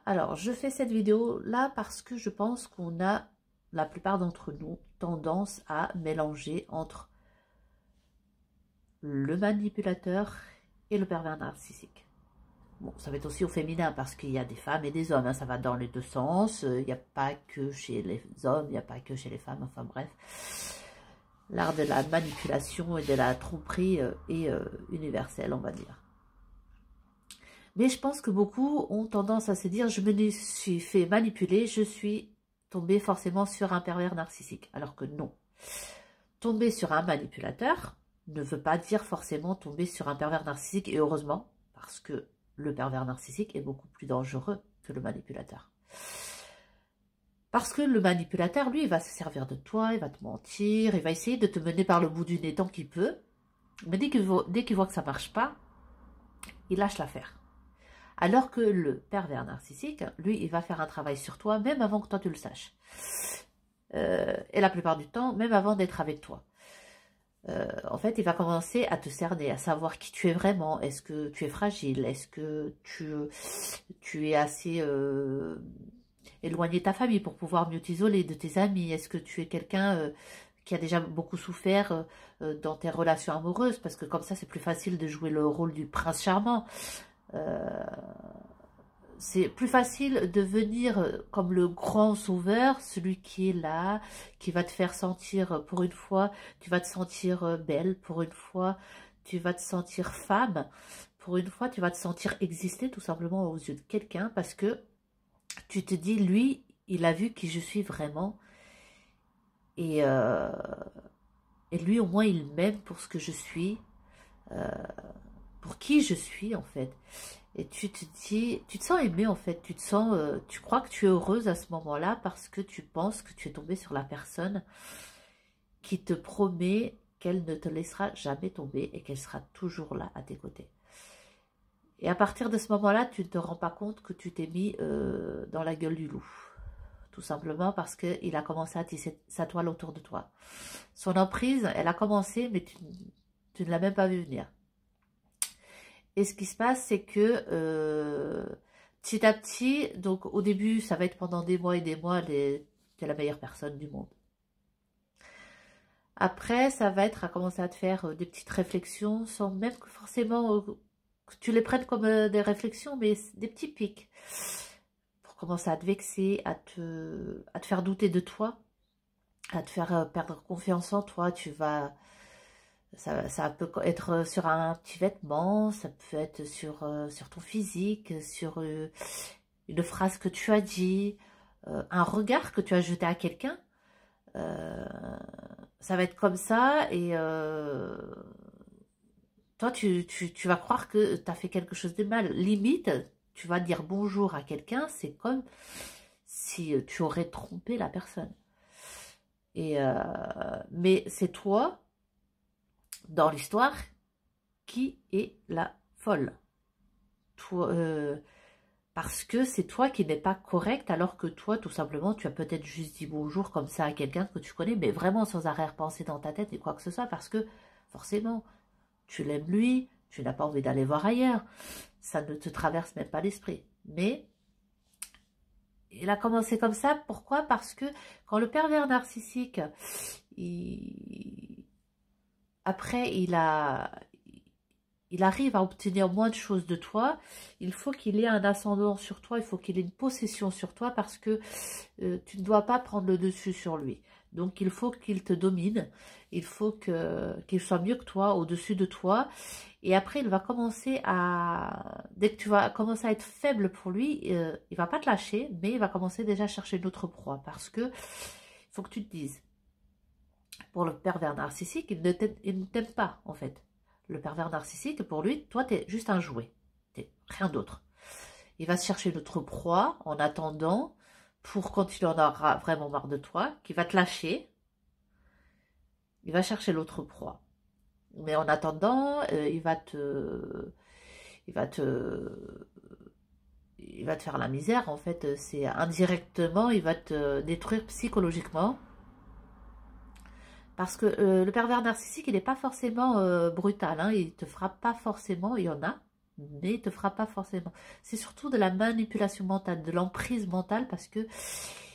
Alors, je fais cette vidéo là parce que je pense qu'on a, la plupart d'entre nous, tendance à mélanger entre le manipulateur et le pervers narcissique. Bon, ça va être aussi au féminin parce qu'il y a des femmes et des hommes, hein, ça va dans les deux sens. Il n'y a pas que chez les hommes, il n'y a pas que chez les femmes, enfin bref. L'art de la manipulation et de la tromperie est universel, on va dire. Mais je pense que beaucoup ont tendance à se dire, je me suis fait manipuler, je suis tombée forcément sur un pervers narcissique. Alors que non. Tomber sur un manipulateur ne veut pas dire forcément tomber sur un pervers narcissique, et heureusement, parce que le pervers narcissique est beaucoup plus dangereux que le manipulateur. Parce que le manipulateur, lui, il va se servir de toi, il va te mentir, il va essayer de te mener par le bout du nez tant qu'il peut. Mais dès qu'il voit que ça ne marche pas, il lâche l'affaire. Alors que le pervers narcissique, lui, il va faire un travail sur toi, même avant que toi tu le saches. Et la plupart du temps, même avant d'être avec toi. En fait, il va commencer à te cerner, à savoir qui tu es vraiment. Est-ce que tu es fragile? Est-ce que tu es assez éloigné de ta famille pour pouvoir mieux t'isoler de tes amis? Est-ce que tu es quelqu'un qui a déjà beaucoup souffert dans tes relations amoureuses? Parce que comme ça, c'est plus facile de jouer le rôle du prince charmant. C'est plus facile de venir comme le grand sauveur, celui qui est là, qui va te faire sentir, pour une fois, tu vas te sentir belle, pour une fois, tu vas te sentir femme, pour une fois, tu vas te sentir exister tout simplement aux yeux de quelqu'un, parce que tu te dis, lui, il a vu qui je suis vraiment, et lui, au moins, il m'aime pour ce que je suis, pour qui je suis, en fait. Et tu te dis, tu te sens aimée en fait, tu te sens, tu crois que tu es heureuse à ce moment-là parce que tu penses que tu es tombée sur la personne qui te promet qu'elle ne te laissera jamais tomber et qu'elle sera toujours là à tes côtés. Et à partir de ce moment-là, tu ne te rends pas compte que tu t'es mis dans la gueule du loup. Tout simplement parce qu'il a commencé à tisser sa toile autour de toi. Son emprise, elle a commencé, mais tu ne l'as même pas vu venir. Et ce qui se passe, c'est que petit à petit, donc au début, ça va être pendant des mois et des mois, tu es la meilleure personne du monde. Après, ça va être à commencer à te faire des petites réflexions, sans même que forcément que tu les prennes comme des réflexions, mais des petits pics. Pour commencer à te vexer, à te faire douter de toi, à te faire perdre confiance en toi. Tu vas... Ça peut être sur un petit vêtement, ça peut être sur ton physique, sur une phrase que tu as dit, un regard que tu as jeté à quelqu'un. Ça va être comme ça et toi, tu vas croire que tu as fait quelque chose de mal. Limite, tu vas dire bonjour à quelqu'un, c'est comme si tu aurais trompé la personne. Et, mais c'est toi... dans l'histoire, qui est la folle. Toi, parce que c'est toi qui n'es pas correct, alors que toi, tout simplement, tu as peut-être juste dit bonjour comme ça à quelqu'un que tu connais, mais vraiment sans arrière-pensée dans ta tête et quoi que ce soit, parce que forcément, tu l'aimes lui, tu n'as pas envie d'aller voir ailleurs. Ça ne te traverse même pas l'esprit. Mais il a commencé comme ça, pourquoi? Parce que quand le pervers narcissique, après, il arrive à obtenir moins de choses de toi, il faut qu'il ait un ascendant sur toi, il faut qu'il ait une possession sur toi parce que tu ne dois pas prendre le dessus sur lui. Donc, il faut qu'il te domine, il faut qu'il soit mieux que toi, au-dessus de toi. Et après, il va commencer à... Dès que tu vas commencer à être faible pour lui, il va pas te lâcher, mais il va commencer déjà à chercher une autre proie parce que il faut que tu te dises, pour le pervers narcissique, il ne t'aime pas, en fait. Le pervers narcissique, pour lui, toi, tu es juste un jouet. Tu n'es rien d'autre. Il va se chercher une autre proie en attendant, pour quand il en aura vraiment marre de toi, qu'il va te lâcher. Il va chercher l'autre proie. Mais en attendant, il va te faire la misère, en fait. C'est indirectement, il va te détruire psychologiquement. Parce que le pervers narcissique, il n'est pas forcément brutal, hein, il ne te frappe pas forcément, il y en a. mais il te fera pas forcément. C'est surtout de la manipulation mentale, de l'emprise mentale, parce que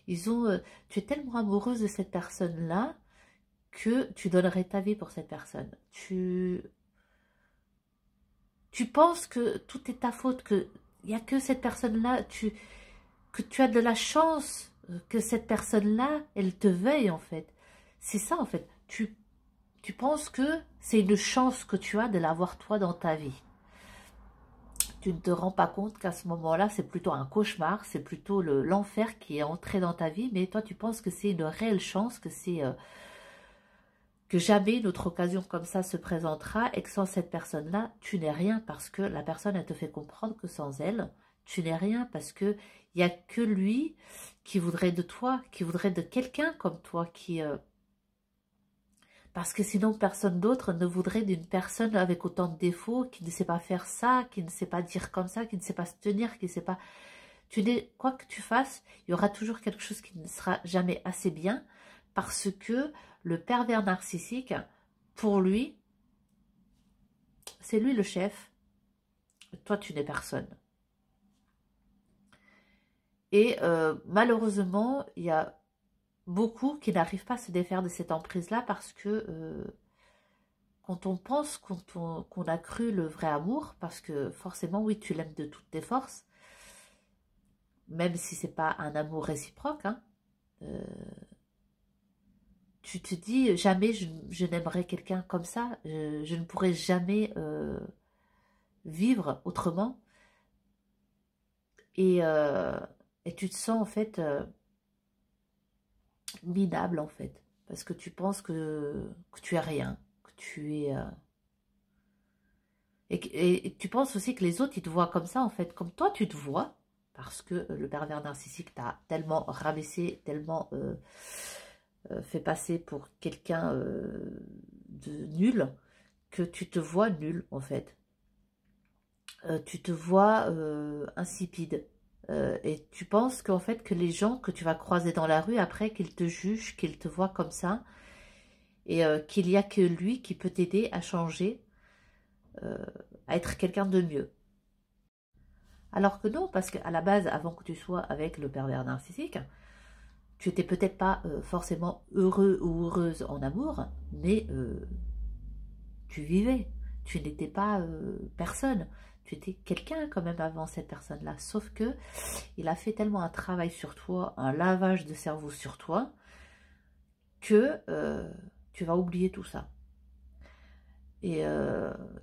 tu es tellement amoureuse de cette personne-là que tu donnerais ta vie pour cette personne. Tu penses que tout est ta faute, qu'il n'y a que cette personne-là, que tu as de la chance que cette personne-là, elle te veuille en fait. C'est ça en fait. Tu penses que c'est une chance que tu as de l'avoir toi dans ta vie. Tu ne te rends pas compte qu'à ce moment-là, c'est plutôt un cauchemar, c'est plutôt l'enfer qui est entré dans ta vie, mais toi tu penses que c'est une réelle chance, que c'est que jamais une autre occasion comme ça se présentera et que sans cette personne-là, tu n'es rien parce que la personne, elle te fait comprendre que sans elle, tu n'es rien parce que il n'y a que lui qui voudrait de toi, qui voudrait de quelqu'un comme toi, parce que sinon personne d'autre ne voudrait d'une personne avec autant de défauts, qui ne sait pas faire ça, qui ne sait pas dire comme ça, qui ne sait pas se tenir, qui ne sait pas... Quoi que tu fasses, il y aura toujours quelque chose qui ne sera jamais assez bien parce que le pervers narcissique, pour lui, c'est lui le chef. Toi, tu n'es personne. Et malheureusement, il y a beaucoup qui n'arrivent pas à se défaire de cette emprise-là parce que quand on pense qu'on a cru le vrai amour, parce que forcément, oui, tu l'aimes de toutes tes forces, même si c'est pas un amour réciproque, hein, tu te dis, jamais je n'aimerais quelqu'un comme ça, je ne pourrais jamais vivre autrement. Et tu te sens en fait minable en fait, parce que tu penses que tu es rien, que tu es... et tu penses aussi que les autres, ils te voient comme ça en fait, comme toi tu te vois, parce que le pervers narcissique t'a tellement rabaissé, tellement fait passer pour quelqu'un de nul, que tu te vois nul en fait. Tu te vois insipide. Et tu penses qu'en fait que les gens que tu vas croiser dans la rue après, qu'ils te jugent, qu'ils te voient comme ça, et qu'il n'y a que lui qui peut t'aider à changer, à être quelqu'un de mieux. Alors que non, parce qu'à la base, avant que tu sois avec le pervers narcissique, tu n'étais peut-être pas forcément heureux ou heureuse en amour, mais tu vivais, tu n'étais pas personne. Tu étais quelqu'un quand même avant cette personne-là. Sauf que il a fait tellement un travail sur toi, un lavage de cerveau sur toi, que tu vas oublier tout ça. Et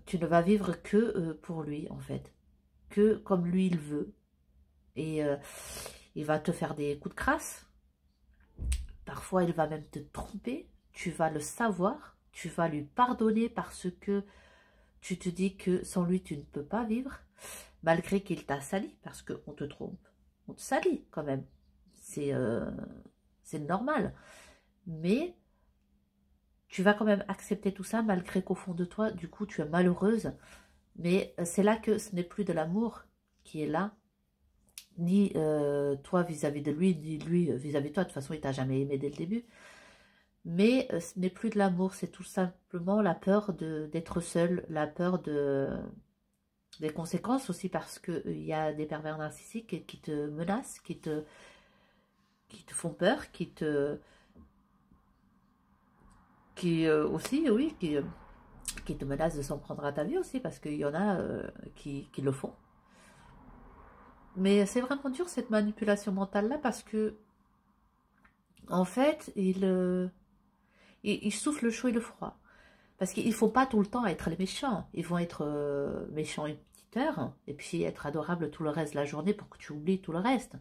tu ne vas vivre que pour lui, en fait. Que comme lui, il veut. Et il va te faire des coups de crasse. Parfois, il va même te tromper. Tu vas le savoir. Tu vas lui pardonner parce que tu te dis que sans lui, tu ne peux pas vivre, malgré qu'il t'a sali, parce qu'on te trompe. On te salit quand même. C'est normal. Mais tu vas quand même accepter tout ça, malgré qu'au fond de toi, du coup, tu es malheureuse. Mais c'est là que ce n'est plus de l'amour qui est là, ni toi vis-à-vis de lui, ni lui vis-à-vis de toi. De toute façon, il t'a jamais aimé dès le début. Mais ce n'est plus de l'amour, c'est tout simplement la peur d'être seul, la peur des conséquences aussi, parce qu'il y a des pervers narcissiques qui te menacent, qui te font peur, aussi, oui, qui te menacent de s'en prendre à ta vie aussi, parce qu'il y en a qui le font. Mais c'est vraiment dur cette manipulation mentale-là, parce que, en fait, il souffle le chaud et le froid. Parce qu'ils ne font pas tout le temps être les méchants. Ils vont être méchants une petite heure, et puis être adorables tout le reste de la journée pour que tu oublies tout le reste.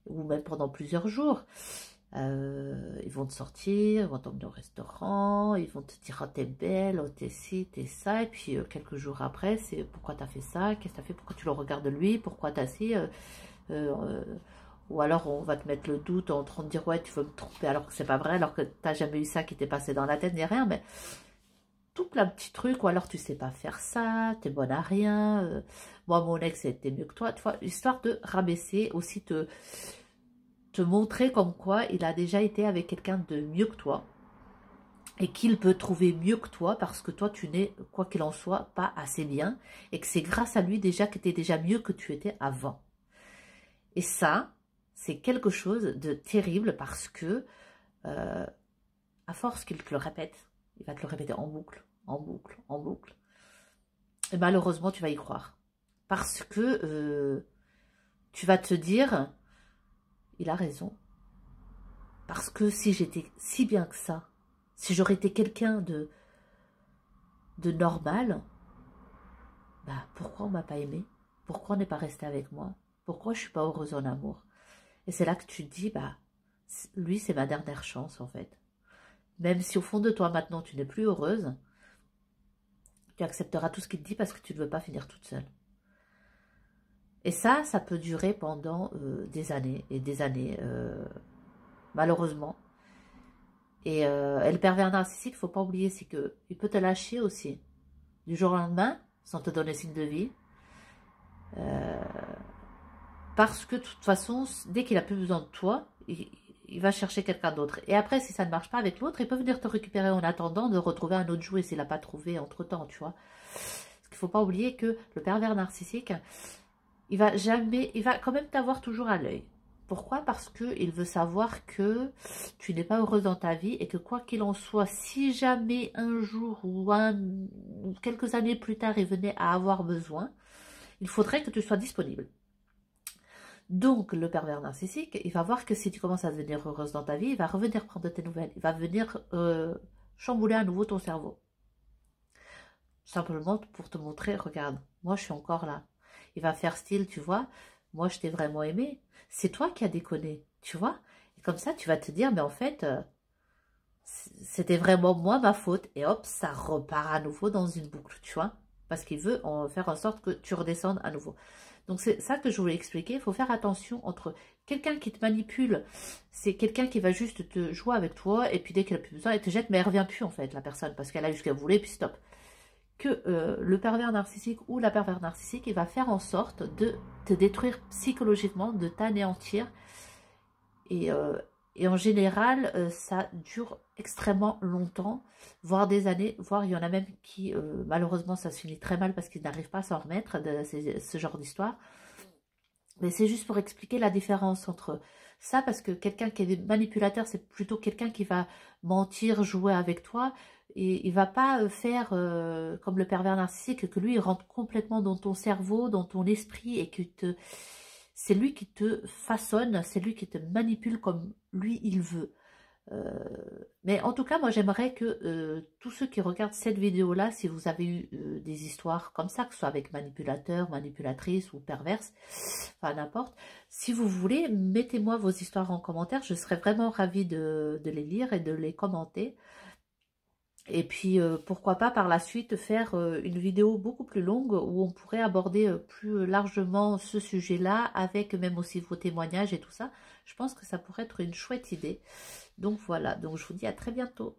Ou même pendant plusieurs jours. Ils vont te sortir, ils vont t'emmener au restaurant, ils vont te dire « Oh, t'es belle, oh, t'es ci, t'es ça », et puis quelques jours après, c'est « Pourquoi t'as fait ça? Qu'est-ce que t'as fait? Pourquoi tu le regardes lui? Pourquoi t'as ci ?» Ou alors on va te mettre le doute en train de dire « Ouais, tu veux me tromper », alors que c'est pas vrai, alors que t'as jamais eu ça qui t'est passé dans la tête, ni rien, mais tout plein de petits trucs, ou alors tu sais pas faire ça, t'es bonne à rien, moi mon ex était mieux que toi, tu vois, histoire de rabaisser, aussi te montrer comme quoi il a déjà été avec quelqu'un de mieux que toi, et qu'il peut trouver mieux que toi parce que toi, tu n'es, quoi qu'il en soit, pas assez bien et que c'est grâce à lui déjà que tu es déjà mieux que tu étais avant. Et ça, c'est quelque chose de terrible parce que, à force qu'il te le répète, il va te le répéter en boucle, en boucle, en boucle. Et malheureusement, tu vas y croire. Parce que tu vas te dire, il a raison. Parce que si j'étais si bien que ça, si j'aurais été quelqu'un de normal, bah pourquoi on m'a pas aimé? Pourquoi on n'est pas resté avec moi? Pourquoi je suis pas heureuse en amour? Et c'est là que tu te dis, bah, lui c'est ma dernière chance en fait. Même si au fond de toi maintenant tu n'es plus heureuse, tu accepteras tout ce qu'il te dit parce que tu ne veux pas finir toute seule. Et ça peut durer pendant des années et des années, malheureusement. Et le pervers narcissique, il ne faut pas oublier, c'est qu'il peut te lâcher aussi. Du jour au lendemain, sans te donner signe de vie. Parce que de toute façon, dès qu'il a plus besoin de toi, il va chercher quelqu'un d'autre. Et après, si ça ne marche pas avec l'autre, il peut venir te récupérer en attendant de retrouver un autre jouet s'il n'a pas trouvé entre-temps, tu vois. Parce qu'il ne faut pas oublier que le pervers narcissique, il va quand même t'avoir toujours à l'œil. Pourquoi? Parce qu'il veut savoir que tu n'es pas heureuse dans ta vie et que quoi qu'il en soit, si jamais un jour ou quelques années plus tard, il venait à avoir besoin, il faudrait que tu sois disponible. Donc, le pervers narcissique, il va voir que si tu commences à devenir heureuse dans ta vie, il va revenir prendre de tes nouvelles. Il va venir chambouler à nouveau ton cerveau. Simplement pour te montrer, regarde, moi je suis encore là. Il va faire style, tu vois, moi je t'ai vraiment aimé. C'est toi qui as déconné, tu vois. Et comme ça, tu vas te dire, mais en fait, c'était vraiment moi ma faute. Et hop, ça repart à nouveau dans une boucle, tu vois. Parce qu'il veut faire en sorte que tu redescendes à nouveau. Donc c'est ça que je voulais expliquer. Il faut faire attention entre quelqu'un qui te manipule, c'est quelqu'un qui va juste te jouer avec toi, et puis dès qu'elle a plus besoin, elle te jette, mais elle revient plus en fait, la personne, parce qu'elle a eu ce qu'elle voulait, puis stop. Que le pervers narcissique ou la pervers narcissique, il va faire en sorte de te détruire psychologiquement, de t'anéantir. Et en général, ça dure extrêmement longtemps, voire des années, voire il y en a même qui, malheureusement, ça se finit très mal parce qu'ils n'arrivent pas à s'en remettre de ce genre d'histoire. Mais c'est juste pour expliquer la différence entre ça, parce que quelqu'un qui est manipulateur, c'est plutôt quelqu'un qui va mentir, jouer avec toi, et il va pas faire comme le pervers narcissique, que lui, il rentre complètement dans ton cerveau, dans ton esprit, et que c'est lui qui te façonne, c'est lui qui te manipule comme lui, il veut. Mais en tout cas, moi j'aimerais que tous ceux qui regardent cette vidéo-là, si vous avez eu des histoires comme ça, que ce soit avec manipulateur, manipulatrice ou perverse, enfin n'importe, si vous voulez, mettez-moi vos histoires en commentaire, je serais vraiment ravie de les lire et de les commenter. Et puis, pourquoi pas par la suite faire une vidéo beaucoup plus longue où on pourrait aborder plus largement ce sujet-là, avec même aussi vos témoignages et tout ça. Je pense que ça pourrait être une chouette idée. Donc voilà, donc je vous dis à très bientôt.